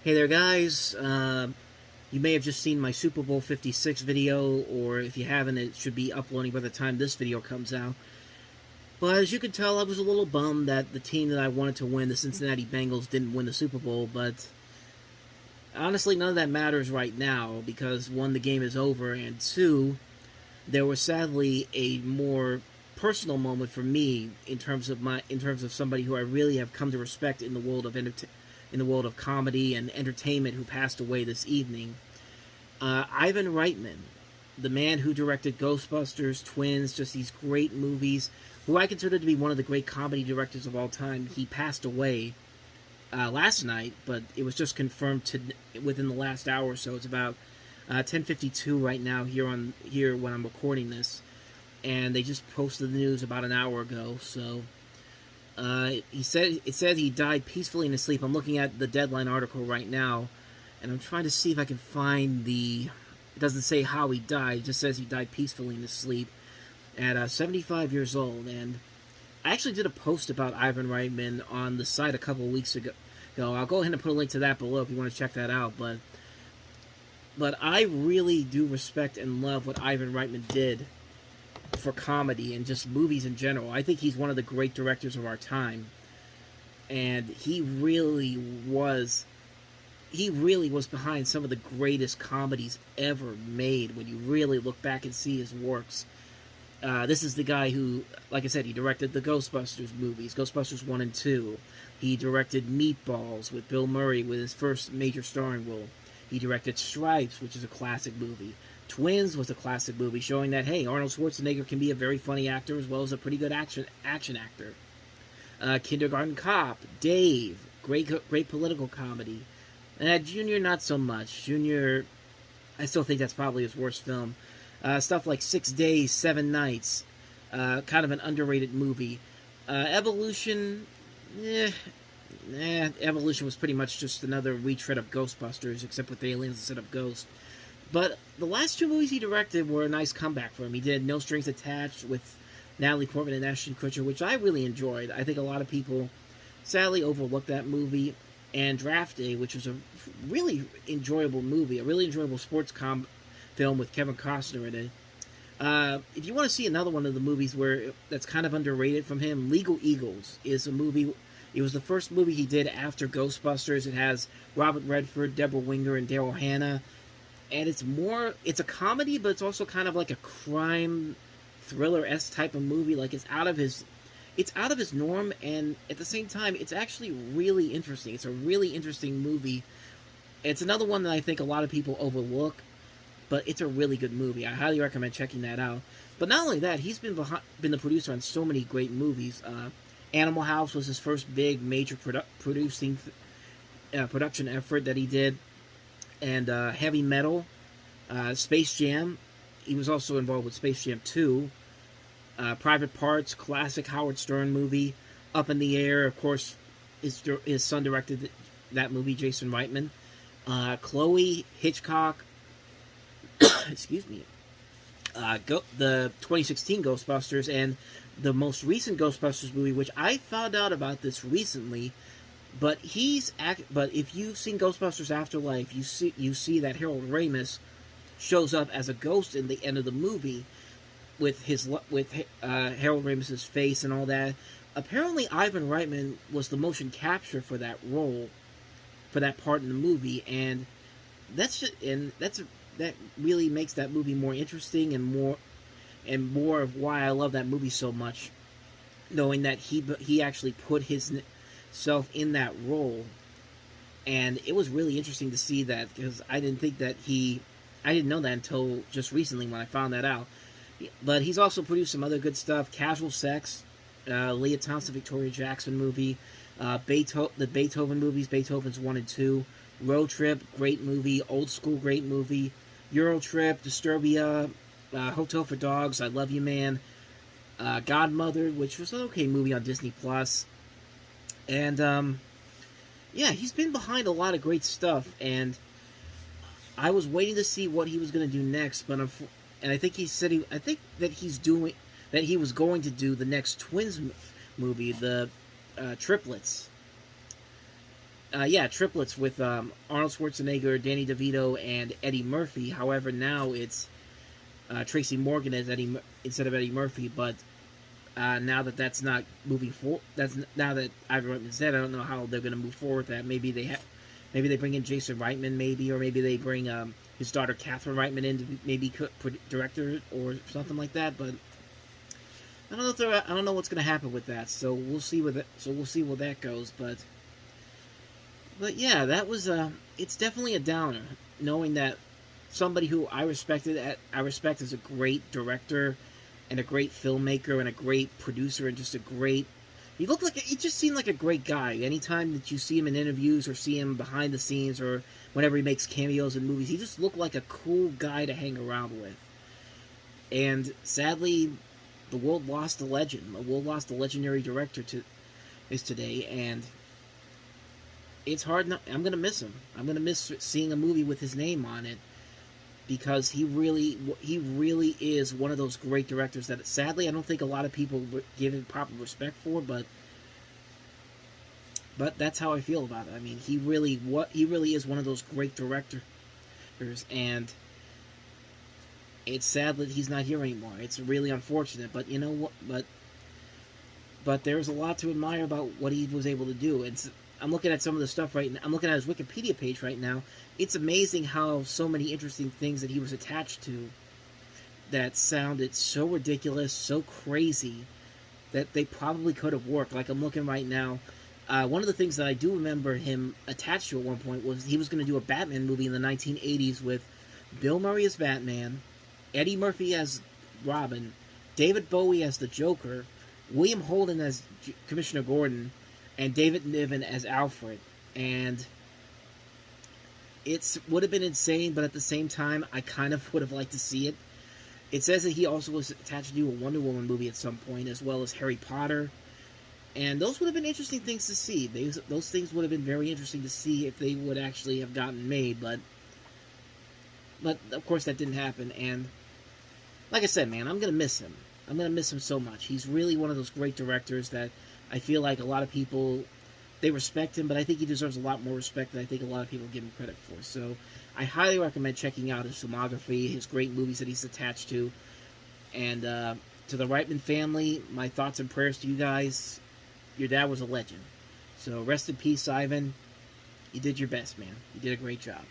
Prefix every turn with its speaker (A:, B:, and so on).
A: Hey there, guys. You may have just seen my Super Bowl 56 video, or if you haven't, it should be uploading by the time this video comes out. But as you can tell, I was a little bummed that the team that I wanted to win, the Cincinnati Bengals, didn't win the Super Bowl, but honestly, none of that matters right now, because one, the game is over, and two, there was sadly a more personal moment for me in terms of somebody who I really have come to respect in the world of comedy and entertainment, who passed away this evening. Ivan Reitman, the man who directed Ghostbusters, Twins, just these great movies, who I consider to be one of the great comedy directors of all time. He passed away last night, but it was just confirmed within the last hour or so. It's about 10:52 right now here when I'm recording this, and they just posted the news about an hour ago. So it said he died peacefully in his sleep. I'm looking at the Deadline article right now, and I'm trying to see if I can find the. It doesn't say how he died. It just says he died peacefully in his sleep at 75 years old. And I actually did a post about Ivan Reitman on the site a couple of weeks ago. I'll go ahead and put a link to that below if you want to check that out. But I really do respect and love what Ivan Reitman did for comedy and just movies in general. I think he's one of the great directors of our time, and he really was behind some of the greatest comedies ever made when you really look back and see his works. This is the guy who, like I said, he directed the Ghostbusters movies, Ghostbusters 1 and 2. He directed Meatballs with Bill Murray with his first major starring role. He directed Stripes, which is a classic movie. Twins was a classic movie showing that, hey, Arnold Schwarzenegger can be a very funny actor as well as a pretty good action actor. Kindergarten Cop, Dave, great political comedy. Junior, not so much. Junior, I still think that's probably his worst film. Stuff like 6 Days, 7 Nights, kind of an underrated movie. Evolution, Evolution was pretty much just another retread of Ghostbusters, except with aliens instead of ghosts. But the last two movies he directed were a nice comeback for him. He did No Strings Attached with Natalie Portman and Ashton Kutcher, which I really enjoyed. I think a lot of people sadly overlooked that movie. And Draft Day, which was a really enjoyable movie, a really enjoyable sports film with Kevin Costner in it. If you want to see another one of the movies that's kind of underrated from him, Legal Eagles is a movie. It was the first movie he did after Ghostbusters. It has Robert Redford, Deborah Winger, and Daryl Hannah. And it's a comedy, but it's also kind of like a crime thriller-esque type of movie. Like it's out of his norm, and at the same time, it's actually really interesting. It's a really interesting movie. It's another one that I think a lot of people overlook, but it's a really good movie. I highly recommend checking that out. But not only that, he's been the producer on so many great movies. Animal House was his first big major production effort that he did. And Heavy Metal, Space Jam. He was also involved with Space Jam 2. Private Parts, classic Howard Stern movie. Up in the Air, of course, his son directed that movie, Jason Reitman. Chloe, Hitchcock, excuse me, the 2016 Ghostbusters, and the most recent Ghostbusters movie, which I found out about this recently. But if you've seen Ghostbusters Afterlife, you see that Harold Ramis shows up as a ghost in the end of the movie with Harold Ramis's face and all that. Apparently, Ivan Reitman was the motion capture for that role, for that part in the movie, and that really makes that movie more interesting and more of why I love that movie so much, knowing that he actually put himself in that role. And it was really interesting to see that, because I didn't know that until just recently when I found that out. But he's also produced some other good stuff. Casual Sex, Leah Thompson, Victoria Jackson movie, the Beethoven movies, Beethoven's 1 and 2, Road Trip, great movie, Old School, great movie, Euro Trip, Disturbia, Hotel for Dogs, I Love You Man, Godmother, which was an okay movie on Disney+. And, he's been behind a lot of great stuff, and I was waiting to see what he was going to do next, but I think he was going to do the next Twins movie, the Triplets. Yeah, triplets with Arnold Schwarzenegger, Danny DeVito, and Eddie Murphy. However, now it's Tracy Morgan as instead of Eddie Murphy. But now that that's not moving forward, now that Ivan Reitman's dead, I don't know how they're going to move forward with that. Maybe they bring in Jason Reitman, or maybe they bring his daughter Catherine Reitman in to maybe director or something like that. But I don't know what's going to happen with that. So we'll see where that goes. But yeah, that was it's definitely a downer knowing that somebody who I respect as a great director and a great filmmaker and a great producer and just a great. He just seemed like a great guy. Anytime that you see him in interviews or see him behind the scenes or whenever he makes cameos in movies, he just looked like a cool guy to hang around with. And sadly, the world lost a legend. The world lost a legendary director today, and it's hard. I'm gonna miss him. I'm gonna miss seeing a movie with his name on it because he really is one of those great directors that sadly I don't think a lot of people give him proper respect for. But that's how I feel about it. I mean, he really is one of those great directors, and it's sad that he's not here anymore. It's really unfortunate, but you know what? But there's a lot to admire about what he was able to do. And I'm looking at some of the stuff right now. I'm looking at his Wikipedia page right now. It's amazing how so many interesting things that he was attached to that sounded so ridiculous, so crazy, that they probably could have worked. Like I'm looking right now. One of the things that I do remember him attached to at one point was he was going to do a Batman movie in the 1980s with Bill Murray as Batman, Eddie Murphy as Robin, David Bowie as the Joker, William Holden as Commissioner Gordon, and David Niven as Alfred. And it would have been insane, but at the same time, I kind of would have liked to see it. It says that he also was attached to do a Wonder Woman movie at some point, as well as Harry Potter. And those would have been interesting things to see. Those things would have been very interesting to see if they would actually have gotten made, but of course that didn't happen. And like I said, man, I'm going to miss him. I'm going to miss him so much. He's really one of those great directors that I feel like a lot of people, they respect him, but I think he deserves a lot more respect than I think a lot of people give him credit for. So I highly recommend checking out his filmography, his great movies that he's attached to. And to the Reitman family, my thoughts and prayers to you guys. Your dad was a legend. So rest in peace, Ivan. You did your best, man. You did a great job.